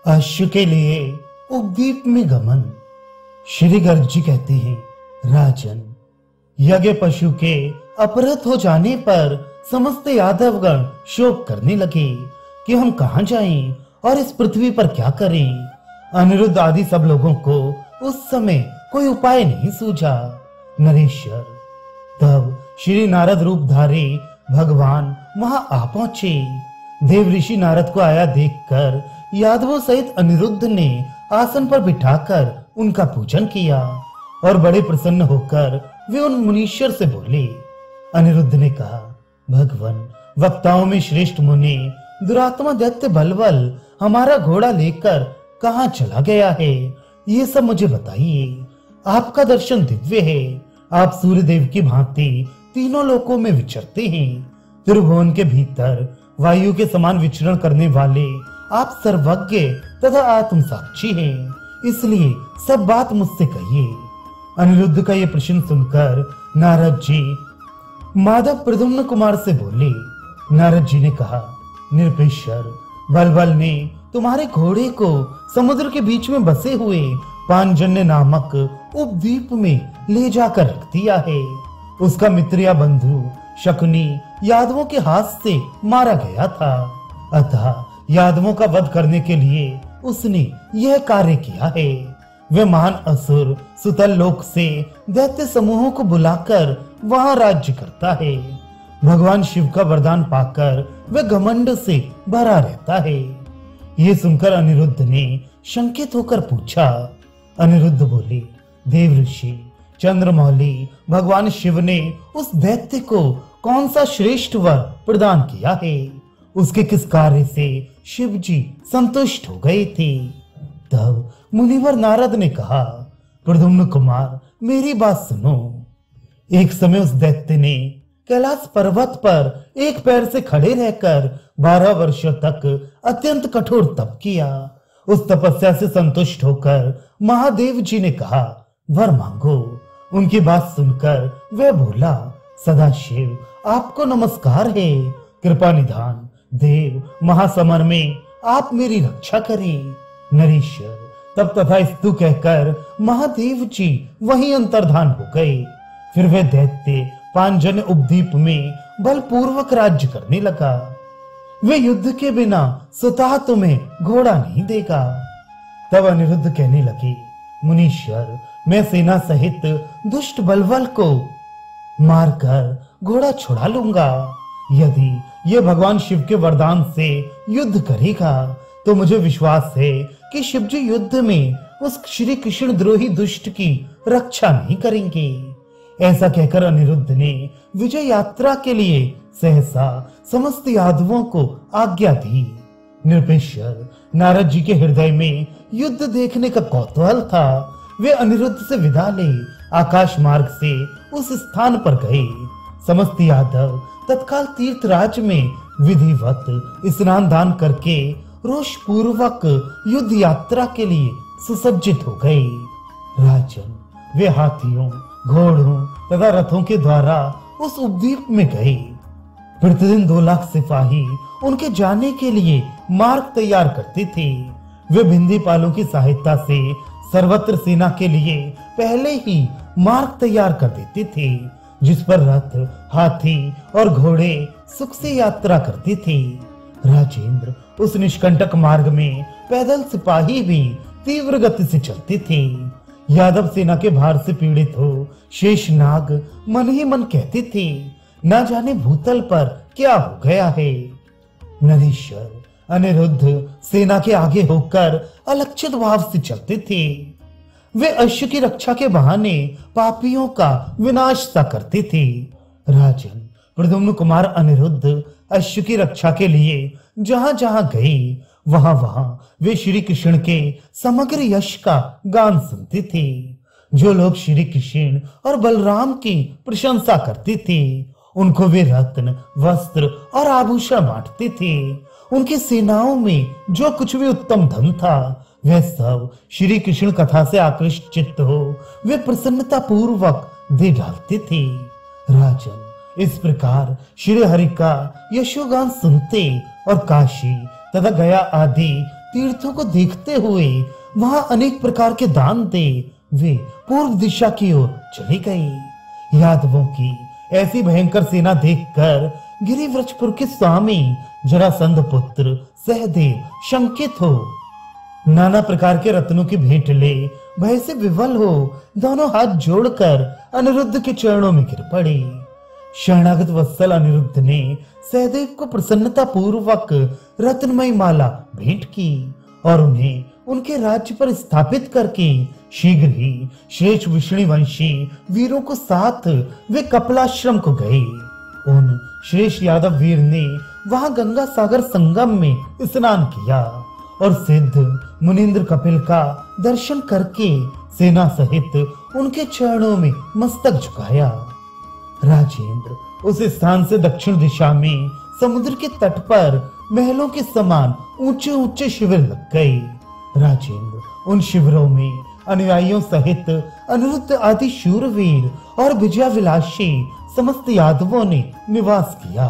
अश्व के लिए उपद्वीप में गमन। श्री गर्ग जी कहते हैं, राजन, यज्ञ पशु के अपहृत हो जाने पर समस्त यादवगण शोक करने लगे कि हम कहां जाएं और इस पृथ्वी पर क्या करें। अनिरुद्ध आदि सब लोगों को उस समय कोई उपाय नहीं सूझा। नरेश्वर, तब श्री नारद रूपधारी भगवान वहां आ पहुंचे। देव ऋषि नारद को आया देखकर यादवों सहित अनिरुद्ध ने आसन पर बिठाकर उनका पूजन किया और बड़े प्रसन्न होकर वे उन मुनीश्वर से बोले। अनिरुद्ध ने कहा, भगवान, वक्ताओं में श्रेष्ठ मुनि दुरात्मा दैत्य बलवल हमारा घोड़ा लेकर कहां चला गया है, ये सब मुझे बताइए। आपका दर्शन दिव्य है। आप सूर्य देव की भांति तीनों लोकों में विचरते हैं। त्रिभुवन के भीतर वायु के समान विचरण करने वाले आप सर्वज्ञ तथा आत्म साक्षी हैं, इसलिए सब बात मुझसे कहिए। अनिरुद्ध का ये प्रश्न सुनकर नारद जी माधव प्रद्युम्न कुमार से बोले। नारद जी ने कहा, निरपेश्वर, बलबल ने तुम्हारे घोड़े को समुद्र के बीच में बसे हुए पांजन्य नामक उपद्वीप में ले जाकर रख दिया है। उसका मित्र या बंधु शकुनी यादवों के हाथ से मारा गया था, अतः यादवों का वध करने के लिए उसने यह कार्य किया है। वह महान असुर सुतल लोक से दैत्य समूहों को बुलाकर वहां राज्य करता है। भगवान शिव का वरदान पाकर वह घमंड से भरा रहता है। ये सुनकर अनिरुद्ध ने शंकित होकर पूछा। अनिरुद्ध बोले, देव ऋषि चंद्रमौली भगवान शिव ने उस दैत्य को कौन सा श्रेष्ठ वर प्रदान किया है? उसके किस कार्य से शिव जी संतुष्ट हो गए थे? तब मुनिवर नारद ने कहा, प्रद्युम्न कुमार, मेरी बात सुनो। एक समय उस दैत्य ने कैलाश पर्वत पर एक पैर से खड़े रहकर 12 वर्षों तक अत्यंत कठोर तप किया। उस तपस्या से संतुष्ट होकर महादेव जी ने कहा, वर मांगो। उनकी बात सुनकर वह बोला, सदाशिव, आपको नमस्कार है। कृपा निधान देव महासमर में आप मेरी रक्षा करें। नरेश्वर, तब तथास्तु कहकर महादेव जी वहीं अंतर्धान हो गए। फिर वह दैत्य पांजन्य उपद्वीप में बलपूर्वक राज्य करने लगा। वे युद्ध के बिना स्वतः तुम्हें घोड़ा नहीं देगा। तब अनिरुद्ध कहने लगे, मुनीश्वर, मैं सेना सहित दुष्ट बलवल को मारकर घोड़ा छुड़ा लूंगा। यदि यह भगवान शिव के वरदान से युद्ध करेगा तो मुझे विश्वास है कि शिवजी युद्ध में उस श्री कृष्ण द्रोही दुष्ट की रक्षा नहीं करेंगे। ऐसा कहकर अनिरुद्ध ने विजय यात्रा के लिए सहसा समस्त यादवों को आज्ञा दी। निरपेश्वर, नारद जी के हृदय में युद्ध देखने का कौतूहल था। वे अनिरुद्ध से विदा ले आकाश मार्ग से उस स्थान पर गए। समस्त यादव तत्काल तीर्थराज में विधिवत स्नान दान करके रोष पूर्वक युद्ध यात्रा के लिए सुसज्जित हो गए। राजन, वे हाथियों, घोड़ों तथा रथों के द्वारा उस उपद्वीप में गए। प्रतिदिन 2 लाख सिपाही उनके जाने के लिए मार्ग तैयार करते थे। वे भिंदी पालों की सहायता से सर्वत्र सेना के लिए पहले ही मार्ग तैयार कर देते थे, जिस पर रथ, हाथी और घोड़े सुख से यात्रा करते थे। राजेंद्र, उस निष्कंटक मार्ग में पैदल सिपाही भी तीव्र गति से चलते थे। यादव सेना के भार से पीड़ित हो शेषनाग मन ही मन कहते थे, ना जाने भूतल पर क्या हो गया है। नरेश्वर, अनिरुद्ध सेना के आगे होकर अलक्षित भाव से चलते थे। वे अश्व की रक्षा के बहाने पापियों का विनाश सा करते थे। राजन, प्रद्युम्न कुमार अनिरुद्ध अश्व की रक्षा के लिए जहां जहां गए वहां वहां वे श्री कृष्ण के समग्र यश का गान सुनते थे। जो लोग श्री कृष्ण और बलराम की प्रशंसा करते थे उनको वे रत्न, वस्त्र और आभूषण बांटते थे। उनकी सेनाओं में जो कुछ भी उत्तम धन था वह सब श्री कृष्ण कथा से आकृष्ट चित्त हो वे प्रसन्नता पूर्वक दे डालते थे। राजन, इस प्रकार श्री हरि का यशोगान सुनते और काशी तथा गया आदि तीर्थों को देखते हुए वहां अनेक प्रकार के दान दे वे पूर्व दिशा की ओर चली गई। यादवों की ऐसी भयंकर सेना देखकर गिरिव्रजपुर के स्वामी जरासंध पुत्र सहदेव शंकित हो नाना प्रकार के रत्नों की भेंट ले भय से विवल हो दोनों हाथ जोड़कर अनिरुद्ध के चरणों में गिर पड़े। शरणागत वत्सल अनिरुद्ध ने सहदेव को प्रसन्नता पूर्वक रत्नमयी माला भेंट की और उन्हें उनके राज्य पर स्थापित करके शीघ्र ही श्रेष्ठ विष्णुवंशी वीरों को साथ वे कपिलाश्रम को गए। उन श्रेष्ठ यादव वीर ने वहां गंगा सागर संगम में स्नान किया और सिद्ध मुनिंद्र कपिल का दर्शन करके सेना सहित उनके चरणों में मस्तक झुकाया। राजेंद्र उस स्थान से दक्षिण दिशा में समुद्र के तट पर महलों के समान ऊंचे ऊंचे शिविर लग गए। राजेंद्र उन शिविरों में अनुयायियों सहित अनिरुद्ध आदि शूरवीर और विजयाभिलाषी समस्त यादवों ने निवास किया।